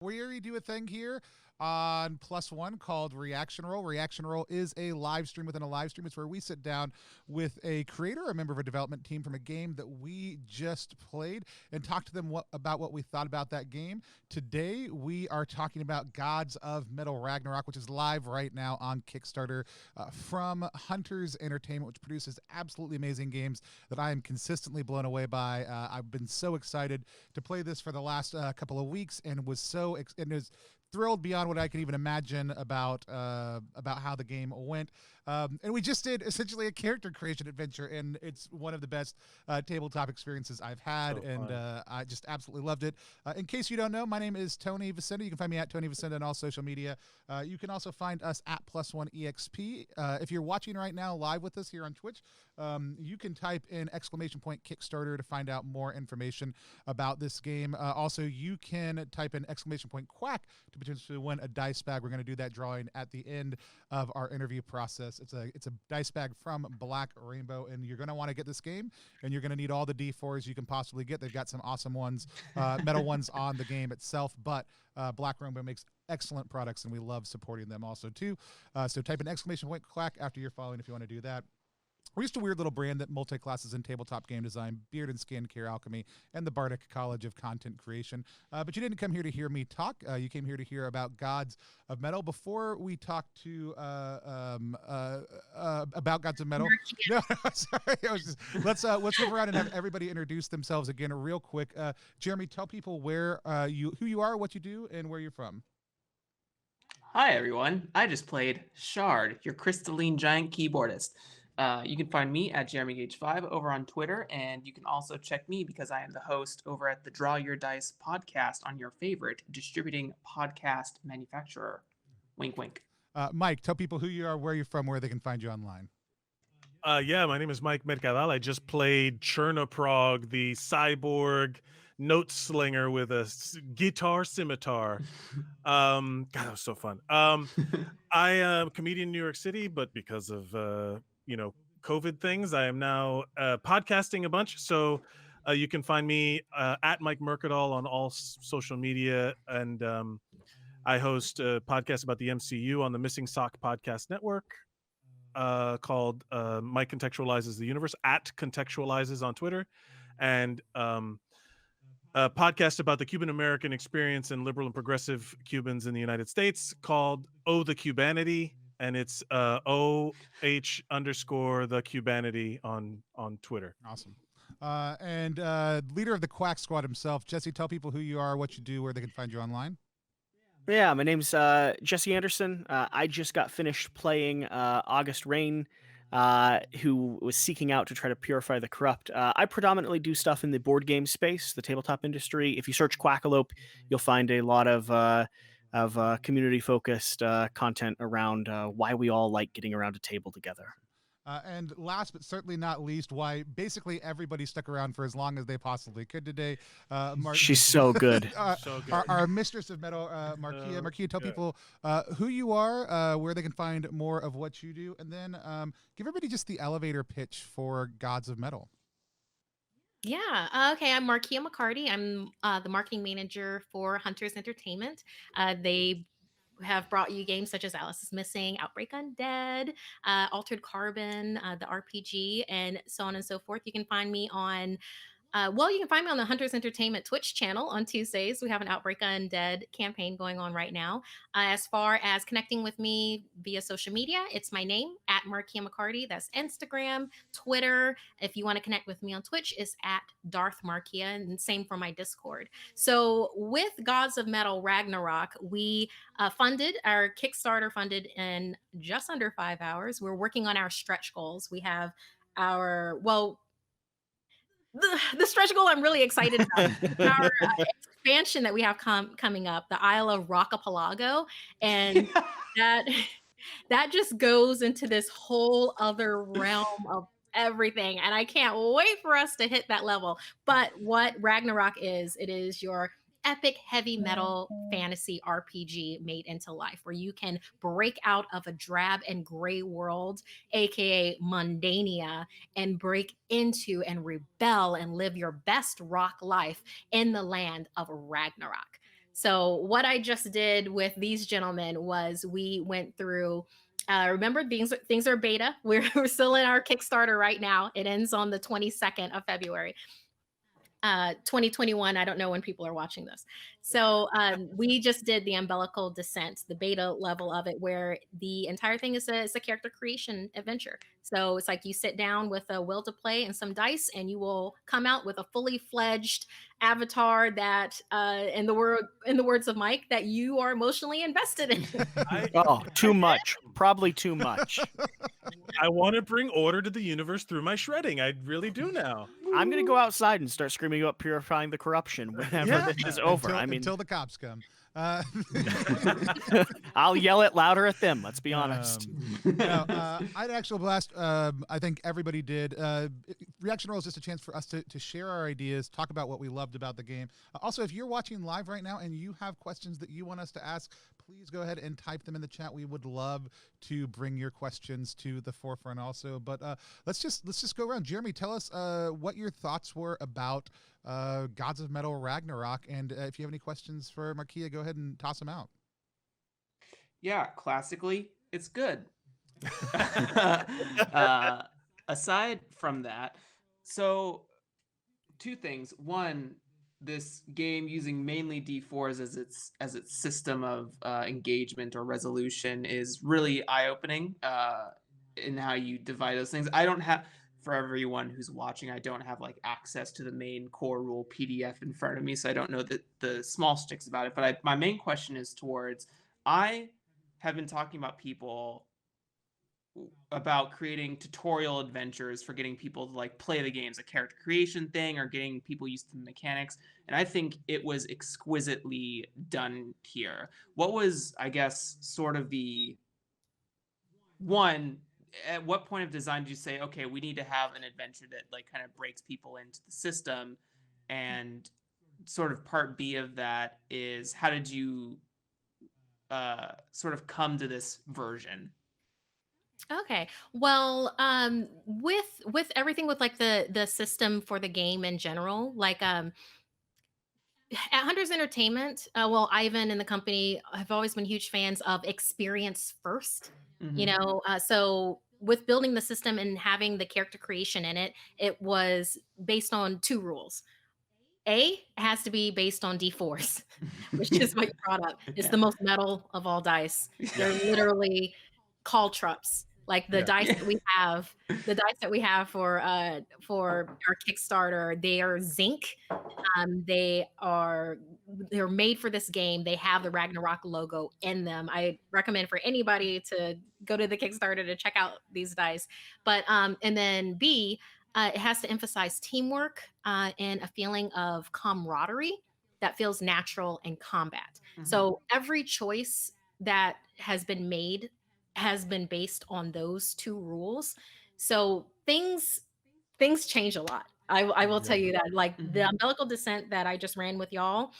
We do a thing here on Plus One called Reaction Roll. Reaction Roll is a live stream within a live stream. It's where we sit down with a creator, a member of a development team from a game that we just played, and talk to them about what we thought about that game. Today, we are talking about Gods of Metal Ragnarock, which is live right now on Kickstarter from Hunters Entertainment, which produces absolutely amazing games that I am consistently blown away by. I've been so excited to play this for the last couple of weeks, and was thrilled beyond what I could even imagine about how the game went. And we just did essentially a character creation adventure, and it's one of the best tabletop experiences I've had, and I just absolutely loved it. In case you don't know, my name is Tony Vicenda. You can find me at Tony Vicenda on all social media. You can also find us at Plus One Exp. If you're watching right now live with us here on Twitch, you can type in !Kickstarter to find out more information about this game. Also, you can type in !Quack to potentially win a dice bag. We're going to do that drawing at the end of our interview process. It's a dice bag from Black Rainbow, and you're going to want to get this game, and you're going to need all the D4s you can possibly get. They've got some awesome ones, metal ones on the game itself, but Black Rainbow makes excellent products, and we love supporting them also too. So type in !Quack after you're following if you want to do that. We're just a weird little brand that multi-classes in tabletop game design, beard and skin care alchemy, and the Bardic College of Content Creation. But you didn't come here to hear me talk. You came here to hear about Gods of Metal. Before we talk to about Gods of Metal, no, sorry, let's move around and have everybody introduce themselves again real quick. Jeremy, tell people who you are, what you do, and where you're from. Hi everyone, I just played Shard, your crystalline giant keyboardist. You can find me at JeremyGage5 over on Twitter, and you can also check me because I am the host over at the Draw Your Dice podcast on your favorite distributing podcast manufacturer. Wink, wink. Mike, tell people who you are, where you're from, where they can find you online. Yeah, my name is Mike Medcadal. I just played Chernoprog, the cyborg note slinger with a guitar scimitar. God, that was so fun. I am a comedian in New York City, but because of COVID things, I am now podcasting a bunch. So you can find me at Mike Mercadal on all social media, and I host a podcast about the MCU on the Missing Sock Podcast Network. Called Mike Contextualizes the Universe, at Contextualizes on Twitter, and a podcast about the Cuban American experience and liberal and progressive Cubans in the United States called Oh the Cubanity, and it's OH_the Cubanity on Twitter. Awesome. And leader of the Quack Squad himself, Jesse, tell people who you are, what you do, where they can find you online. Yeah, my name's Jesse Anderson. I just got finished playing August Rain, who was seeking out to try to purify the corrupt. I predominantly do stuff in the board game space, the tabletop industry. If you search Quackalope, you'll find a lot of community-focused content around why we all like getting around a table together. And last but certainly not least, why basically everybody stuck around for as long as they possibly could today. She's so good. So good. Our mistress of metal, Markia. Markia, tell people who you are, where they can find more of what you do, and then give everybody just the elevator pitch for Gods of Metal. Yeah. Okay. I'm Markia McCarty. I'm the marketing manager for Hunters Entertainment. They have brought you games such as Alice is Missing, Outbreak Undead, Altered Carbon, the RPG, and so on and so forth. You can find me on the Hunters Entertainment Twitch channel on Tuesdays. We have an Outbreak Undead campaign going on right now. As far as connecting with me via social media, it's my name, at Markia McCarty. That's Instagram, Twitter. If you want to connect with me on Twitch, it's at Darth Markia, and same for my Discord. So with Gods of Metal Ragnarok, we funded our Kickstarter funded in just under 5 hours. We're working on our stretch goals. We have the stretch goal I'm really excited about our expansion that we have coming up, the Isle of Rockapalago, and that just goes into this whole other realm of everything, and I can't wait for us to hit that level. But what Ragnarok is, it is your epic heavy metal fantasy RPG made into life, where you can break out of a drab and gray world, aka mundania, and break into and rebel and live your best rock life in the land of Ragnarok. So what I just did with these gentlemen was we went through. Remember, things are beta. We're still in our Kickstarter right now. It ends on the 22nd of February. 2021. I don't know when people are watching this. So we just did the umbilical descent, the beta level of it, where the entire thing is a character creation adventure. So it's like you sit down with a will to play and some dice, and you will come out with a fully fledged avatar that, in the words of Mike, that you are emotionally invested in. Oh, too much. Probably too much. I want to bring order to the universe through my shredding. I really do now. I'm gonna go outside and start screaming about purifying the corruption whenever this is over. Until the cops come. I'll yell it louder at them. Let's be honest. I had an actual blast. I think everybody did. Reaction Roll is just a chance for us to share our ideas, talk about what we loved about the game. Also, if you're watching live right now and you have questions that you want us to ask, please go ahead and type them in the chat. We would love to bring your questions to the forefront also. But let's just go around. Jeremy, tell us what your thoughts were about Gods of Metal Ragnarok, and if you have any questions for Markia, go ahead and toss them out. Yeah, classically, it's good. Aside from that, so two things. One, this game using mainly D4s as its system of engagement or resolution is really eye-opening in how you divide those things. I don't have, for everyone who's watching, I don't have like access to the main core rule PDF in front of me, so I don't know the small sticks about it. But my main question is towards, I have been talking about people about creating tutorial adventures for getting people to like play the games, a character creation thing, or getting people used to the mechanics. And I think it was exquisitely done here. What was, I guess, sort of the one, at what point of design did you say, okay, we need to have an adventure that like kind of breaks people into the system? And sort of part B of that is, how did you sort of come to this version? Okay. Well, with everything with like the system for the game in general, like at Hunters Entertainment, well, Ivan and the company have always been huge fans of experience first. You Mhm. know, so with building the system and having the character creation in it, it was based on two rules. A, it has to be based on D4s, which is what you brought up. It's Yeah. the most metal of all dice. They're literally call trups. Like the Yeah. dice that we have, the dice that we have for our Kickstarter, they are zinc. They're made for this game. They have the Ragnarock logo in them. I recommend for anybody to go to the Kickstarter to check out these dice. But and then B, it has to emphasize teamwork and a feeling of camaraderie that feels natural in combat. Mhm. So every choice that has been made has been based on those two rules. So things change a lot. I will tell you that. Like the Mhm. umbilical descent that I just ran with y'all,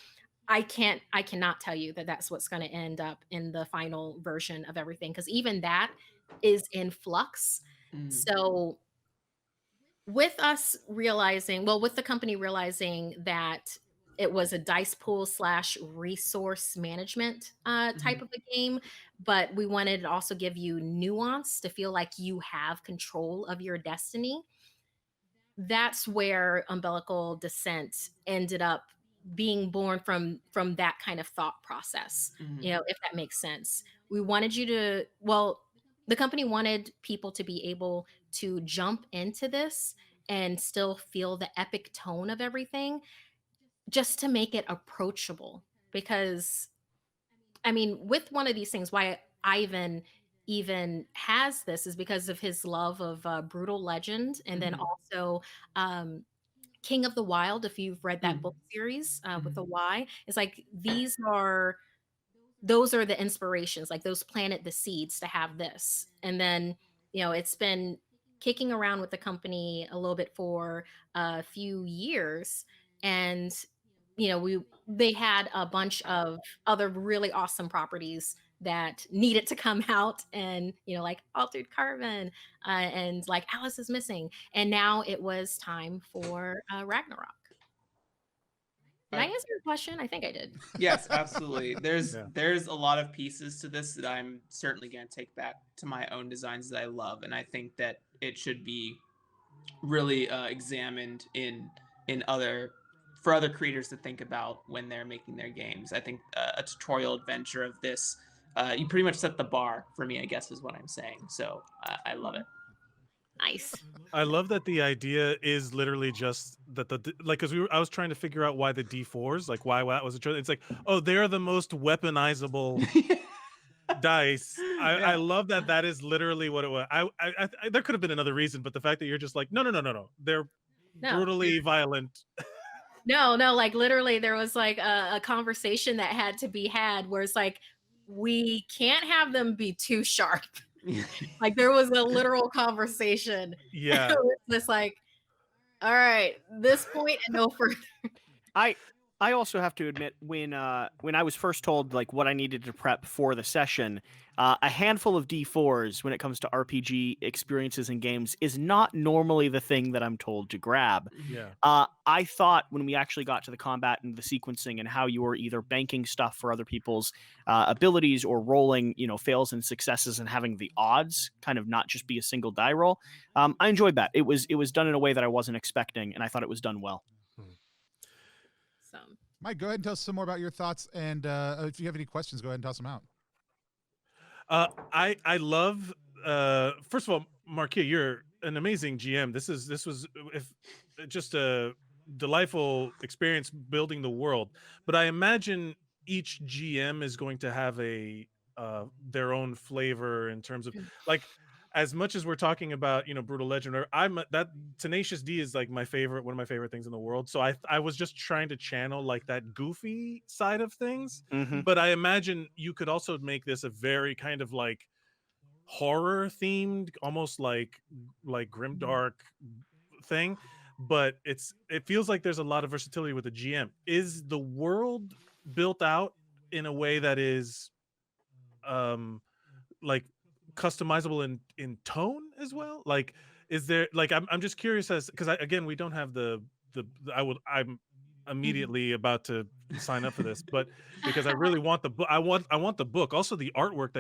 I cannot tell you that that's what's going to end up in the final version of everything, because even that is in flux. Mm. So with us realizing, well, with the company realizing that it was a dice pool slash resource management type Mhm. of a game, but we wanted to also give you nuance to feel like you have control of your destiny. That's where umbilical descent ended up being born from that kind of thought process, Mhm. if that makes sense. We wanted you to, well, the company wanted people to be able to jump into this and still feel the epic tone of everything, just to make it approachable. Because I mean, with one of these things, why Ivan even has this is because of his love of brutal legend, and then Mhm. also um, King of the Wild. If you've read that Mm. book series with Mhm. the Y, it's like those are the inspirations, like those planted the seeds to have this. And then, it's been kicking around with the company a little bit for a few years. And, they had a bunch of other really awesome properties that needed to come out, and, like Altered Carbon and like Alice is Missing. And now it was time for Ragnarok. Did I answer your question? I think I did. Yes, absolutely. Yeah. There's a lot of pieces to this that I'm certainly going to take back to my own designs that I love, and I think that it should be really examined in other for other creators to think about when they're making their games. I think a tutorial adventure of this, you pretty much set the bar for me, I guess is what I'm saying. So I love it. Nice. I love that the idea is literally just that because I was trying to figure out why the D4s, like why that was a choice. It's like, oh, they're the most weaponizable dice. I Yeah. love that is literally what it was. There could have been another reason, but the fact that you're just like, no, they're No. brutally violent. No, like literally there was like a conversation that had to be had where it's like, we can't have them be too sharp. Like there was a literal conversation. Yeah. It was just like, all right, this point and no further. I also have to admit when I was first told like what I needed to prep for the session, a handful of D4s when it comes to RPG experiences and games is not normally the thing that I'm told to grab. Yeah. I thought when we actually got to the combat and the sequencing and how you were either banking stuff for other people's abilities or rolling, fails and successes and having the odds kind of not just be a single die roll. I enjoyed that. It was done in a way that I wasn't expecting, and I thought it was done well. So, Mike, go ahead and tell us some more about your thoughts, and if you have any questions, go ahead and toss them out. I love first of all, Marquia, you're an amazing GM. This was just a delightful experience building the world. But I imagine each GM is going to have their own flavor in terms of like, as much as we're talking about, Brutal Legend, or that Tenacious D is like one of my favorite things in the world. So I was just trying to channel like that goofy side of things. Mm-hmm. But I imagine you could also make this a very kind of like horror themed, almost like grimdark thing. But it feels like there's a lot of versatility with the GM. Is the world built out in a way that is like customizable in tone as well? Like, is there like I'm just curious as because again we don't have I'm immediately about to sign up for this, but because I really want the book, I want the book. Also, the artwork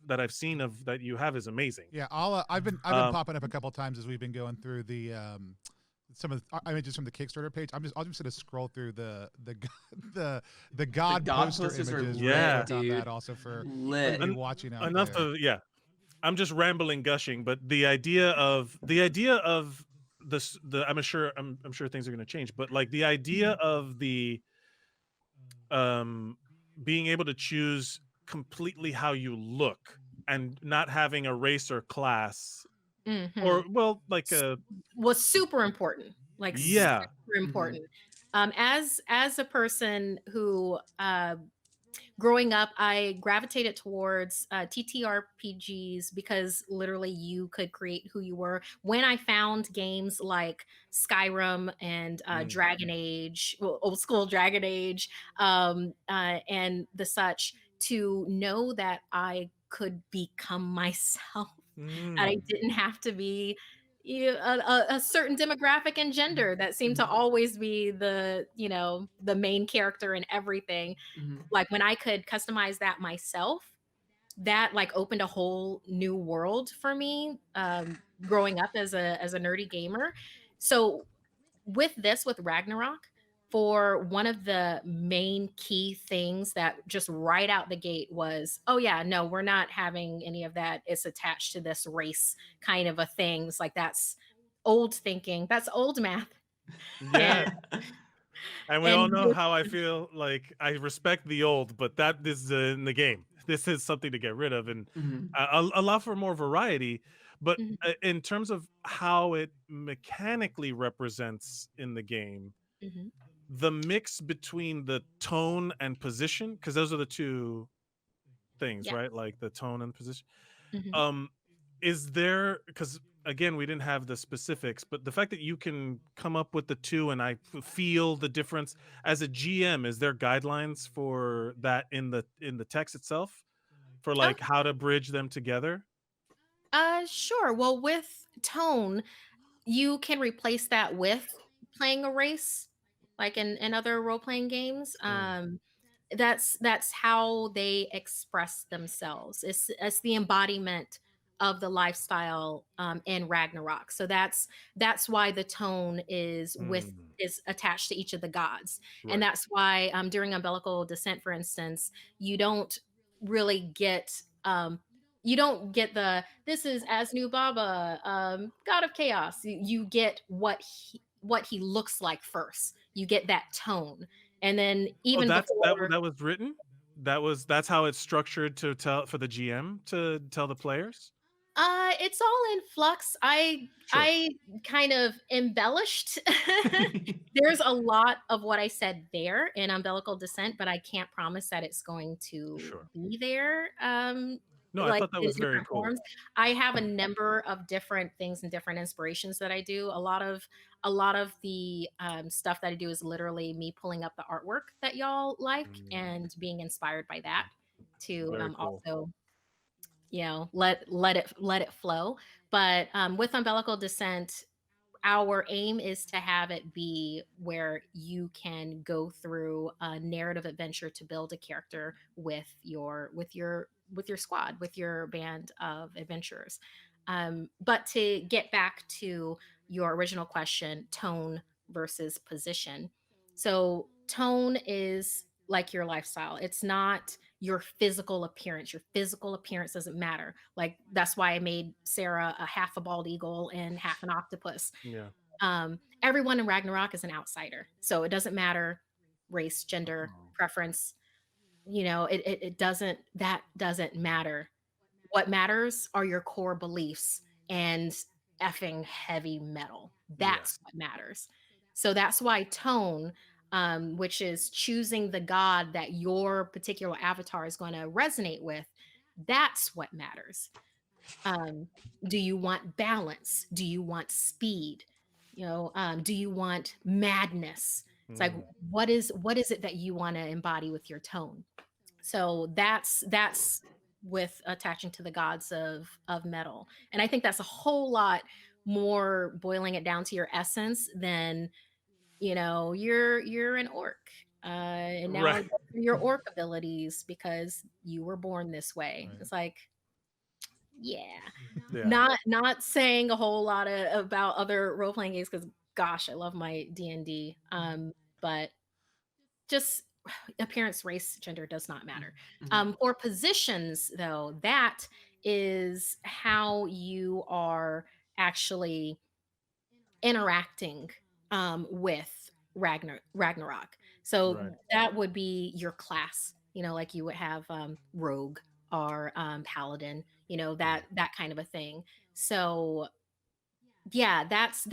that I've seen of that you have is amazing. Yeah, I've been popping up a couple times as we've been going through the some of the images from the Kickstarter page. I'll just gonna scroll through the God poster posters are images. lit, on dude. that also for Lit. everybody watching out Enough there. I'm just rambling, gushing, but the idea of this, I'm sure things are going to change, but like the idea of the being able to choose completely how you look and not having a race or class or like was super important. Like yeah, super important. As a person who growing up, I gravitated towards TTRPGs because literally you could create who you were. When I found games like Skyrim and Dragon Age, well, old school Dragon Age, and the such, to know that I could become myself, that I didn't have to be a certain demographic and gender that seemed to always be the main character in everything. Like when I could customize that myself, that like opened a whole new world for me, growing up as a nerdy gamer. So with Ragnarock, for one of the main key things that just right out the gate was, oh yeah, no, we're not having any of that. It's attached to this race kind of a thing. It's like, that's old thinking. That's old math. yeah. And we all know with- how I feel. Like I respect the old, but that is in the game. This is something to get rid of and allow for more variety. But in terms of how it mechanically represents in the game, the mix between the tone and position, because those are the two things, Yeah. right? Like the tone and position. Is there, because again, we didn't have the specifics, but the fact that you can come up with the two and I feel the difference as a GM, is there guidelines for that in the text itself for like how to bridge them together? Sure. Well, with tone, you can replace that with playing a race. like in other role-playing games. Mm. That's how they express themselves. It's the embodiment of the lifestyle in Ragnarok. So that's why the tone Mm. is attached to each of the gods, and Right. that's why during Umbilical Descent, for instance, you don't really get you don't get the this is Asnu Baba, god of chaos. You get what he looks like first. You get that tone, and then Oh, even before. that was written? That's how it's structured to tell for the GM to tell the players? It's all in flux. Sure. I kind of embellished. There's a lot of what I said there in Umbilical Descent, but I can't promise that it's going to Sure. be there. No, I Like thought that in was very different cool. forms. I have a number of different things and different inspirations that I do. A lot of the stuff that I do is literally me pulling up the artwork that y'all like Mm, and being inspired by that to very cool. also let it flow. But with Umbilical Descent, our aim is to have it be where you can go through a narrative adventure to build a character with your squad, with your band of adventurers. But to get back to your original question, tone versus position. So tone is like your lifestyle. It's not your physical appearance. Your physical appearance doesn't matter. Like that's why I made Sarah a half a bald eagle and half an octopus. Yeah. Everyone in Ragnarok is an outsider. So it doesn't matter race, gender, Oh. preference. It doesn't matter. What matters are your core beliefs and effing heavy metal. Yeah. That's what matters. So that's why tone, which is choosing the god that your particular avatar is going to resonate with, that's what matters. um, do you want balance? Do you want speed? Do you want madness? It's like Mm. what is it that you want to embody with your tone? So that's with attaching to the gods of metal. And I think that's a whole lot more boiling it down to your essence than you're an orc. And now Right. go through your orc abilities because you were born this way. Right. It's like, yeah, Yeah. not saying a whole lot about other role playing games because gosh, I love my D&D. But just appearance, race, gender does not matter. Mhm. For positions, though, that is how you are actually interacting with Ragnarok. So Right. that would be your class. Like you would have rogue or paladin. Mm. That kind of a thing. So yeah, that's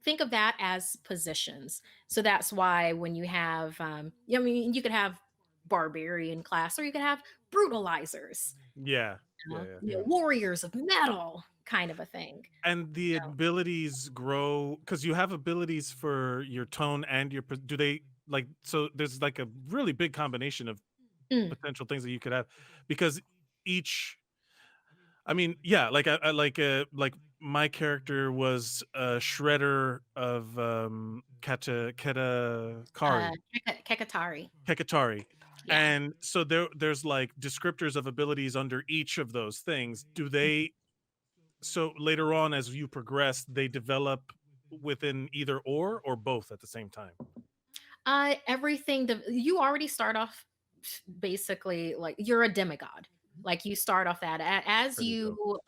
think of that as positions. So that's why when you have I mean you could have barbarian class or you could have brutalizers, Yeah. Yeah, yeah. Yeah. warriors of metal kind of a thing. And the abilities grow because you have abilities for your tone and do they like so there's like a really big combination of Mm, potential things that you could have because each I mean, yeah, like my character was a shredder of Katakari. Kekatari. Hekatari. Yeah. And so there's like descriptors of abilities under each of those things. Do they so later on as you progress, they develop within either or both at the same time? Everything you already start off basically like you're a demigod. Like you start off that as Pretty dope. you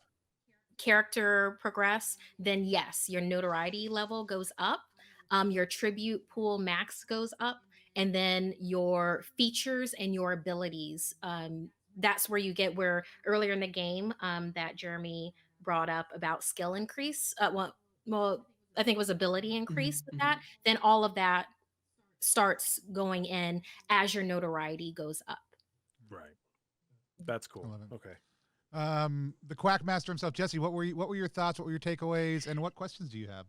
character progress, then yes, your notoriety level goes up, your tribute pool max goes up, and then your features and your abilities. That's where you get where earlier in the game that Jeremy brought up about skill increase. Well, I think it was ability Mhm. increase with Mhm. that. Then all of that starts going in as your notoriety goes up. Right. That's I cool. love it. Okay. The Quackmaster himself, Jesse. What were your thoughts? What were your takeaways? And what questions do you have?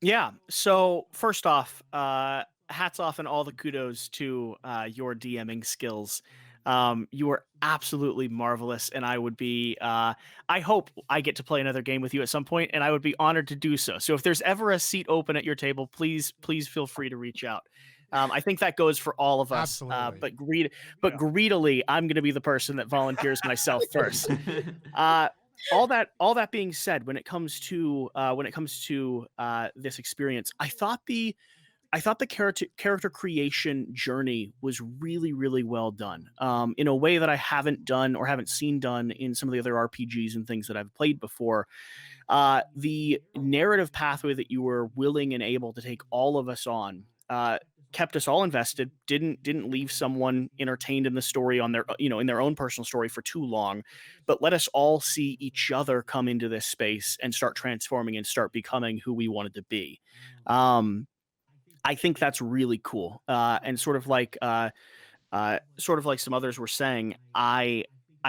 Yeah. So first off, hats off and all the kudos to your DMing skills. You are absolutely marvelous, and I would be. I hope I get to play another game with you at some point, and I would be honored to do so. So if there's ever a seat open at your table, please feel free to reach out. I think that goes for all of us. Absolutely. But greedily, I'm going to be the person that volunteers myself first. All that being said, when it comes to this experience, I thought the character creation journey was really, really well done, in a way that I haven't done or haven't seen done in some of the other RPGs and things that I've played before. The narrative pathway that you were willing and able to take all of us on kept us all invested. Didn't leave someone entertained in the story on their in their own personal story for too long, but let us all see each other come into this space and start transforming and start becoming who we wanted to be. I think that's really cool. And sort of like some others were saying, I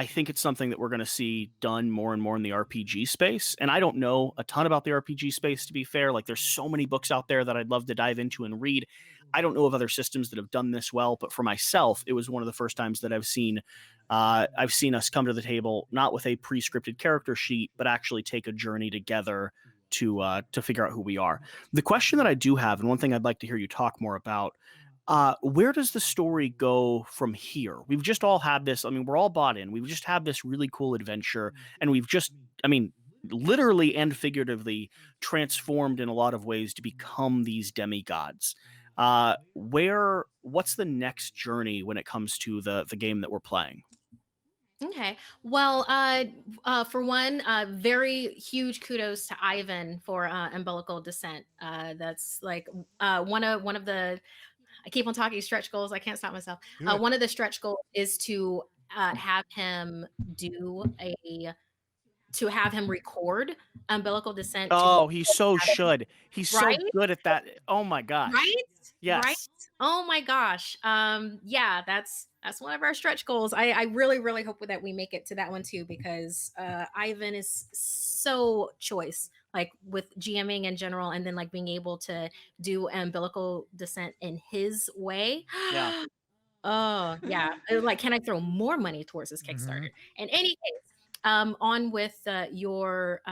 think it's something that we're going to see done more and more in the RPG space. And I don't know a ton about the RPG space, to be fair. Like, there's so many books out there that I'd love to dive into and read. I don't know of other systems that have done this well, but for myself, it was one of the first times that I've seen us come to the table not with a pre-scripted character sheet, but actually take a journey together to figure out who we are. The question that I do have, and one thing I'd like to hear you talk more about, where does the story go from here? We've just all had this. I mean, we're all bought in. We've just had this really cool adventure, and we've just, I mean, literally and figuratively transformed in a lot of ways to become these demigods. What's the next journey when it comes to the game that we're playing? Okay. Well, for one, very huge kudos to Ivan for umbilical descent. That's like one of the. I keep on talking stretch goals. I can't stop myself. Good. One of the stretch goals is to have him do a to have him record umbilical descent to Oh, he so should. He's so right. good at that. Oh my gosh. Right? Right? Yes. Oh my gosh. Yeah, that's one of our stretch goals. I really, really hope that we make it to that one too, because Ivan is so choice, like with GMing in general, and then like being able to do umbilical descent in his way. Yeah. Oh, yeah. Like, can I throw more money towards this Mhm. Kickstarter? In any case, on with your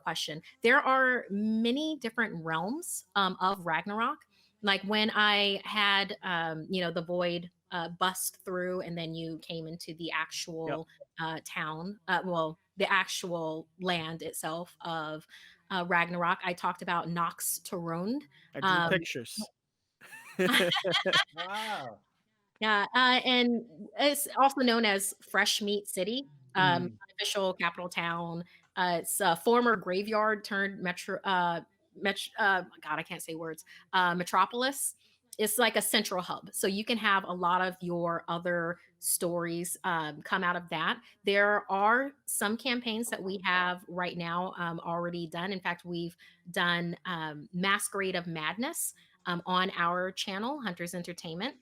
question. There are many different realms of Ragnarok. Like when I had the void bust through, and then you came into the Yep. actual town, the actual land itself of Ragnarok. I talked about Nox Tarund. I drew Um, pictures. Wow. Yeah, and it's also known as Fresh Meat City, Mm. unofficial capital town. It's a former graveyard turned God, I can't say words. Metropolis. It's like a central hub, so you can have a lot of your other stories come out of that. There are some campaigns that we have right now already done. In fact, we've done Masquerade of Madness on our channel, Hunters Entertainment.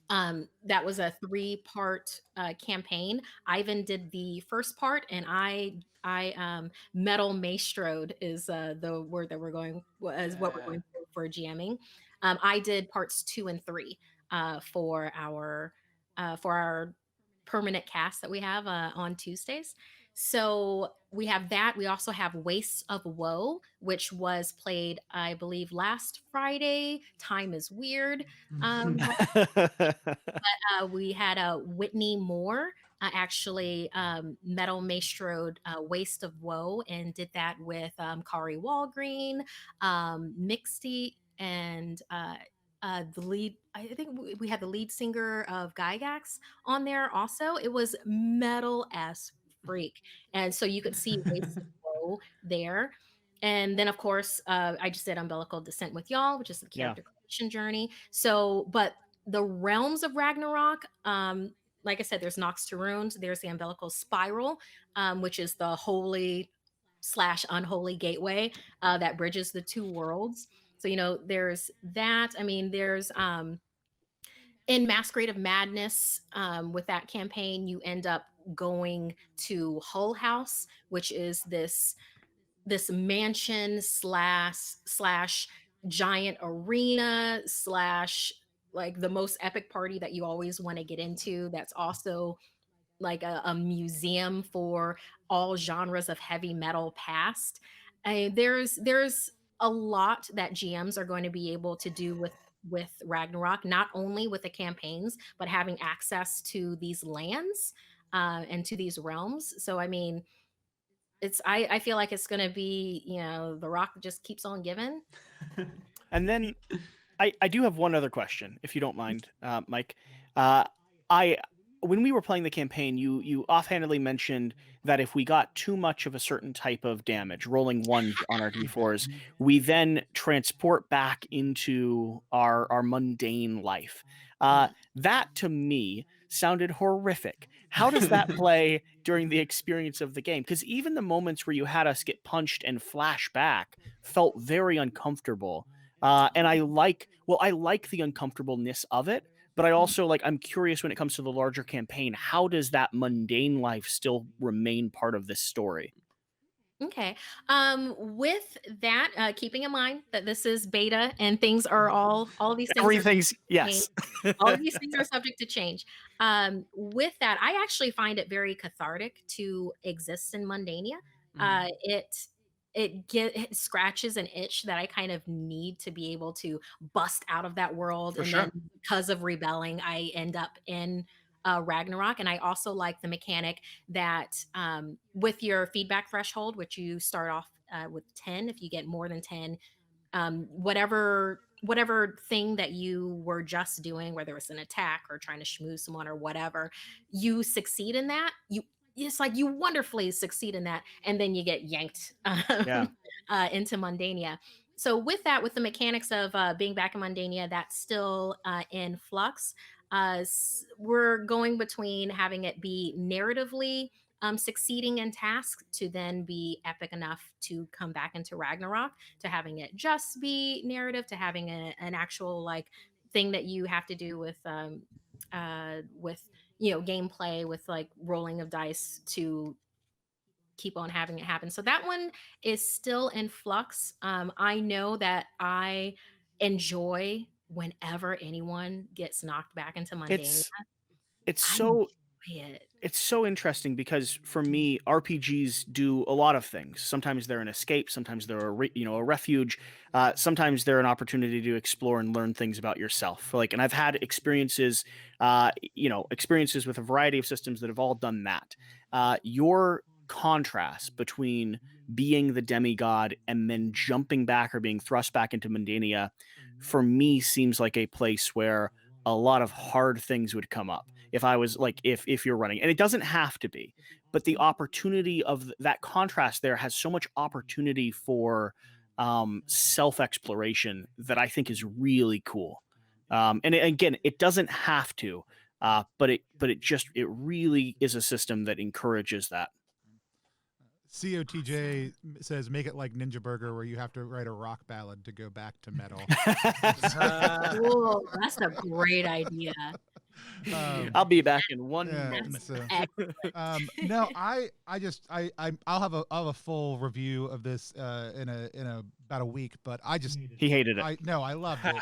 That was a 3-part campaign. Ivan did the first part, and I metal maestroed is the word that we're going is what we're going for GMing. I did parts 2 and 3 for our permanent cast that we have on Tuesdays. So we have that. We also have Wastes of Woe, which was played, I believe, last Friday. Time is weird. We had Whitney Moore actually metal maestroed Waste of Woe, and did that with Kari Walgreen, Mixty, and the lead. I think we had the lead singer of Gygax on there also. It was metal as freak. And so you could see Waste of Woe there. And then, of course, I just did Umbilical Descent with y'all, which is the Yeah. character creation journey. So, but the realms of Ragnarok, like I said, there's Nox to Runes, there's the umbilical spiral, which is the holy / unholy gateway that bridges the two worlds. So, there's that. I mean, there's in Masquerade of Madness, with that campaign, you end up going to Hull House, which is this mansion / giant arena / like the most epic party that you always want to get into. That's also like a museum for all genres of heavy metal past. There's a lot that GMs are going to be able to do with Ragnarok, not only with the campaigns, but having access to these lands and to these realms. So I mean, I feel like it's going to be, the rock just keeps on giving. And then I do have one other question, if you don't mind, Mike. Uh, I when we were playing the campaign, you offhandedly mentioned that if we got too much of a certain type of damage, rolling ones on our d4s, we then transport back into our mundane life. That to me sounded horrific. How does that play during the experience of the game? Because even the moments where you had us get punched and flash back felt very uncomfortable. And I like the uncomfortableness of it, but I also I'm curious when it comes to the larger campaign, how does that mundane life still remain part of this story? Okay. With that, keeping in mind that this is beta and things are all of these things are Everything's change. yes. All of these things are subject to change. With that, I actually find it very cathartic to exist in Mundania. It scratches an itch that I kind of need to be able to bust out of that world. For And sure. then because of rebelling, I end up in Ragnarok. And I also like the mechanic that with your feedback threshold, which you start off with 10, if you get more than 10, whatever thing that you were just doing, whether it's an attack or trying to schmooze someone or whatever, you succeed in that. It's like you wonderfully succeed in that, and then you get yanked Yeah. into Mundania. So with that, with the mechanics of being back in Mundania, that's still in flux. We're going between having it be narratively succeeding in tasks to then be epic enough to come back into Ragnarok, to having it just be narrative, to having an actual like thing that you have to do with gameplay, with like rolling of dice to keep on having it happen. So that one is still in flux. I know that I enjoy whenever anyone gets knocked back into Mundania. It's I so enjoy it. it's so interesting because for me, RPGs do a lot of things. Sometimes they're an escape, sometimes they're a refuge, sometimes they're an opportunity to explore and learn things about yourself. And I've had experiences with a variety of systems that have all done that. Your contrast between being the demigod and then jumping back or being thrust back into Mundania, for me, seems like a place where a lot of hard things would come up if I was if you're running, and it doesn't have to be, but the opportunity of that contrast there has so much opportunity for self exploration that I think is really cool. Again, it doesn't have to, but it really is a system that encourages that. COTJ says make it like Ninja Burger, where you have to write a rock ballad to go back to metal. Cool. That's a great idea. I'll be back in one Yeah, moment. so, Excellent. no, I'll have a full review of this in about a week, but He hated it. I loved it.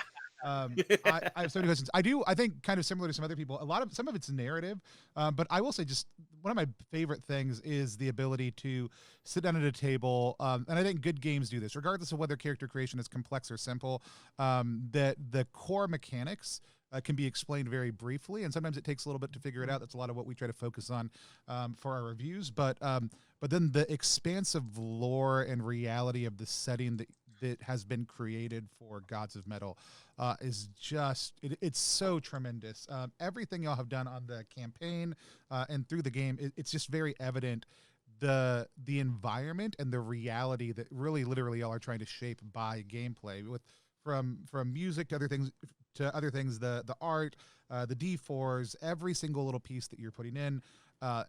I have so many questions. I think kind of similar to some other people. Some of it's narrative, but I will say just one of my favorite things is the ability to sit down at a table. And I think good games do this, regardless of whether character creation is complex or simple. That the core mechanics can be explained very briefly, and sometimes it takes a little bit to figure it out. That's a lot of what we try to focus on for our reviews. But then the expansive lore and reality of the setting that has been created for Gods of Metal is just it's so tremendous. Everything y'all have done on the campaign and through the game, it's just very evident the environment and the reality that really literally y'all are trying to shape by gameplay, with from music to other things, the art, the D4s, every single little piece that you're putting in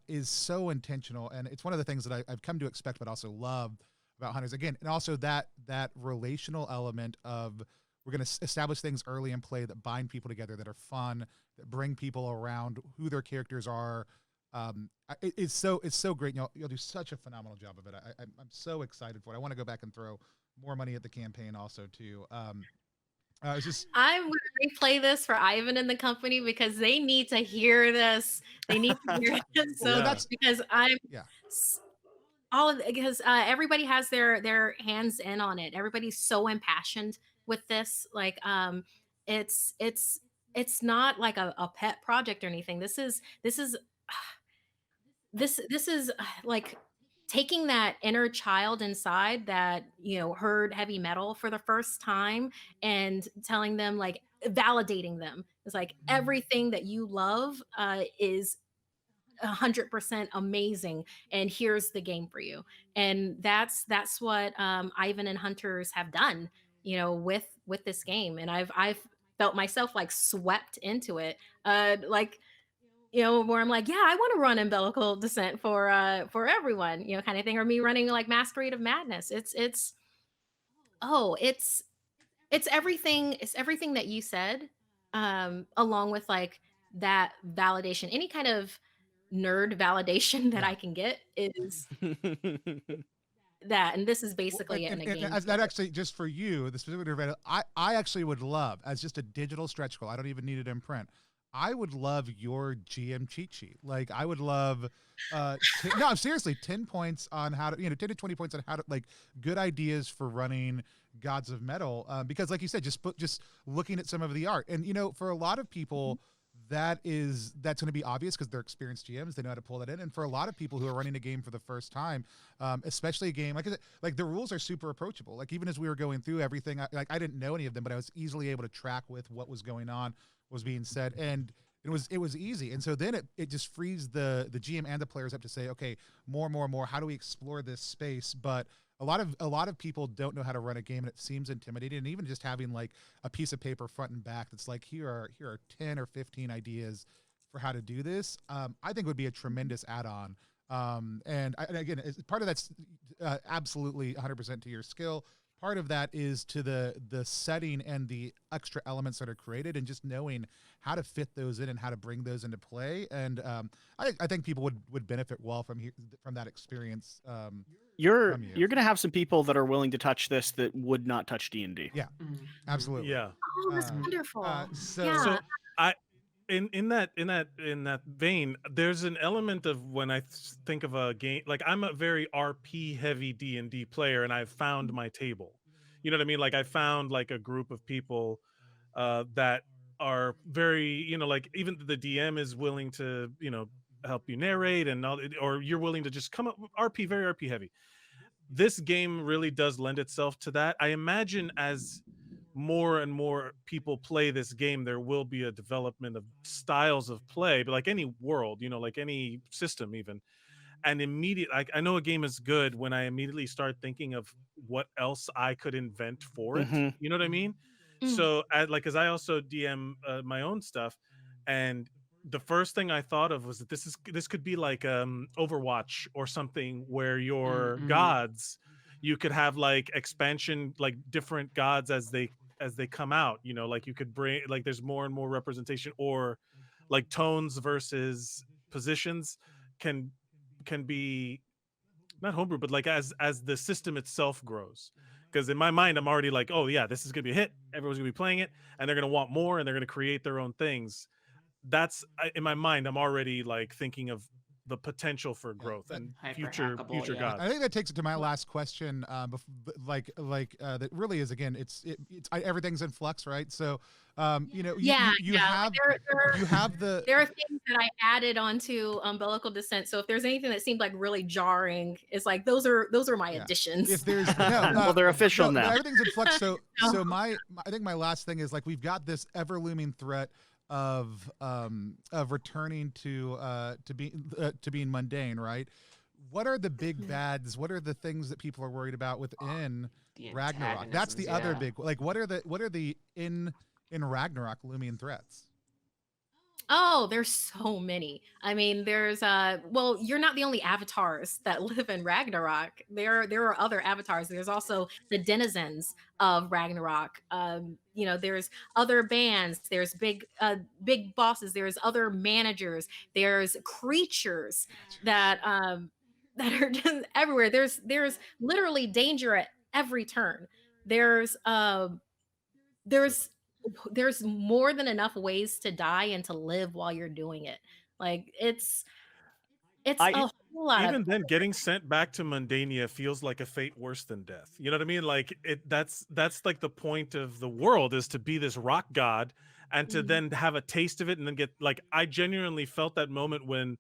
is so intentional. And it's one of the things that I've come to expect but also love about Hunters, again, and also that relational element of, we're going to establish things early in play that bind people together, that are fun, that bring people around who their characters are. It's so great. You'll do such a phenomenal job of it. I'm so excited for it. I want to go back and throw more money at the campaign also too. It's just I'm going to replay this for Ivan and the company because they need to hear this. They need to hear this. well, So Yeah. because I'm yeah. all of because everybody has their hands in on it. Everybody's so impassioned with this. Like it's not like a pet project or anything. This is like taking that inner child inside that heard heavy metal for the first time and telling them, like, validating them. It's like everything that you love is 100% amazing, and here's the game for you. And that's what Ivan and Hunters have done, with this game. And I've felt myself like swept into it, like, where I'm like, yeah, I want to run umbilical descent for everyone, kind of thing. Or me running like Masquerade of Madness. Oh, it's everything that you said, along with like that validation. Any kind of nerd validation that Yeah. I can get is that, and this is Well, basically it in a game. as that actually, just for you, the specific event, I actually would love, as just a digital stretch goal. I don't even need it in print. I would love your GM cheat sheet. Like, I would love, no, seriously, 10 points on how to, 10 to 20 points on how to, like, good ideas for running Gods of Metal. Because, like you said, just looking at some of the art, and for a lot of people, that's going to be obvious because they're experienced GMs. They know how to pull that in. And for a lot of people who are running a game for the first time, especially a game like the rules are super approachable. Like, even as we were going through everything, I didn't know any of them, but I was easily able to track with what was going on, was being said, and it was easy. And so then it just frees the GM and the players up to say, okay, more. How do we explore this space? But a lot of people don't know how to run a game, and it seems intimidating. And even just having like a piece of paper front and back that's like, here are 10 or 15 ideas for how to do this, I think would be a tremendous add-on. And again, part of that's absolutely 100% to your skill. Part of that is to the setting and the extra elements that are created, and just knowing how to fit those in and how to bring those into play. And I think people would benefit well from that experience. You're From you. you're gonna have some people that are willing to touch this that would not touch D&D. Yeah, absolutely. Yeah. Oh, that's Uh, wonderful. so Yeah. So I in that vein, there's an element of when I think of a game, like I'm a very RP heavy D&D player, and I've found my table. You know what I mean? Like I found like a group of people that are very, like even the DM is willing to, help you narrate and all, or you're willing to just come up with RP, very RP heavy. This game really does lend itself to that. I imagine as more and more people play this game, there will be a development of styles of play, but like any world, like any system even. And I know a game is good when I immediately start thinking of what else I could invent for it. Mhm. You know what I mean? Mm. So because I also DM my own stuff, and the first thing I thought of was that this could be like Overwatch or something, where your gods, you could have like expansion, like different gods as they come out. Like you could bring, like there's more and more representation, or like tones versus positions can be not homebrew, but like as the system itself grows. Because in my mind, I'm already like, oh yeah, this is gonna be a hit. Everyone's gonna be playing it, and they're gonna want more, and they're gonna create their own things. In my mind, I'm already like thinking of the potential for growth and future Hyper-hackable, yeah. gods. I think that takes it to my last question. That really is, again, everything's in flux, right? So, you Yeah, have you have the there are things that I added onto umbilical descent. So if there's anything that seemed like really jarring, it's like those are my Yeah. additions. if there's Well, they're official no, now. everything's in flux. So No. I think my last thing is, like, we've got this ever looming threat of returning to being mundane, right? What are the big bads? What are the things that people are worried about within The Ragnarok? That's the other antagonisms, big, like, what are the in Ragnarok looming threats? Oh, there's so many. I mean, there's well, you're not the only avatars that live in Ragnarok. There are other avatars. There's also the denizens of Ragnarok. There's other bands, there's big bosses, there's other managers, there's creatures that are just everywhere. There's literally danger at every turn. There's there's more than enough ways to die and to live while you're doing it. Like it's I- a whole lot Even of then, getting sent back to Mundania feels like a fate worse than death. You know what I mean? Like that's like the point of the world, is to be this rock god and to Mhm. then have a taste of it and then get, like, I genuinely felt that moment when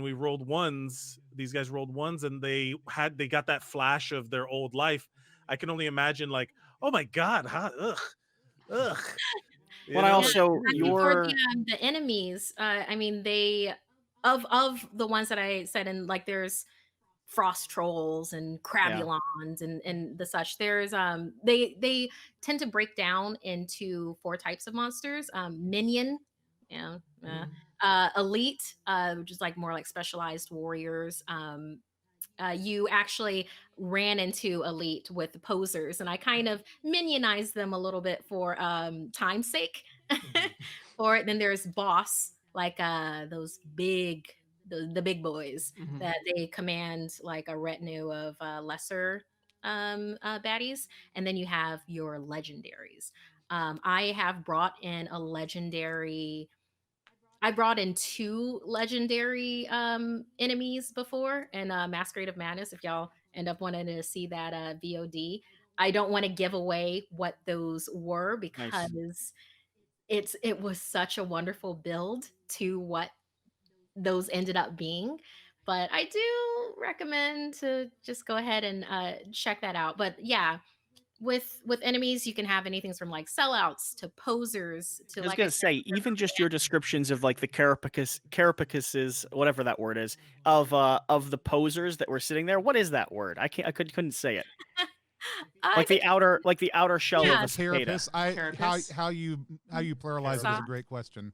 we rolled ones, these guys rolled ones and they got that flash of their old life. I can only imagine, like, oh my god, huh? Ugh. You Well, I know? Yeah, also exactly. For your the enemies, I mean, they of the ones that I said, and like there's frost trolls and crabulons and the such. There's they tend to break down into 4 types of monsters. Minion, yeah, elite, which is like more like specialized warriors. You actually ran into elite with the posers, and I kind of minionized them a little bit for time's sake. Or then there's boss, like those big the big boys that they command like a retinue of lesser baddies, and then you have your legendaries. I have brought in a legendary I brought in 2 legendary enemies before in Masquerade of Madness. If y'all end up wanting to see that VOD, I don't want to give away what those were Nice. because it was such a wonderful build to what those ended up being. But I do recommend to just go ahead and check that out. But yeah, with enemies, you can have anything from like sellouts to posers to, I was like I gonna said, say, even just your descriptions of like the carapaces, whatever that word is, of the posers that were sitting there. What is that word? couldn't say it. I Like think the outer shell Yeah. of a cicada. Carapace. How Carapace? you pluralize it is a great question.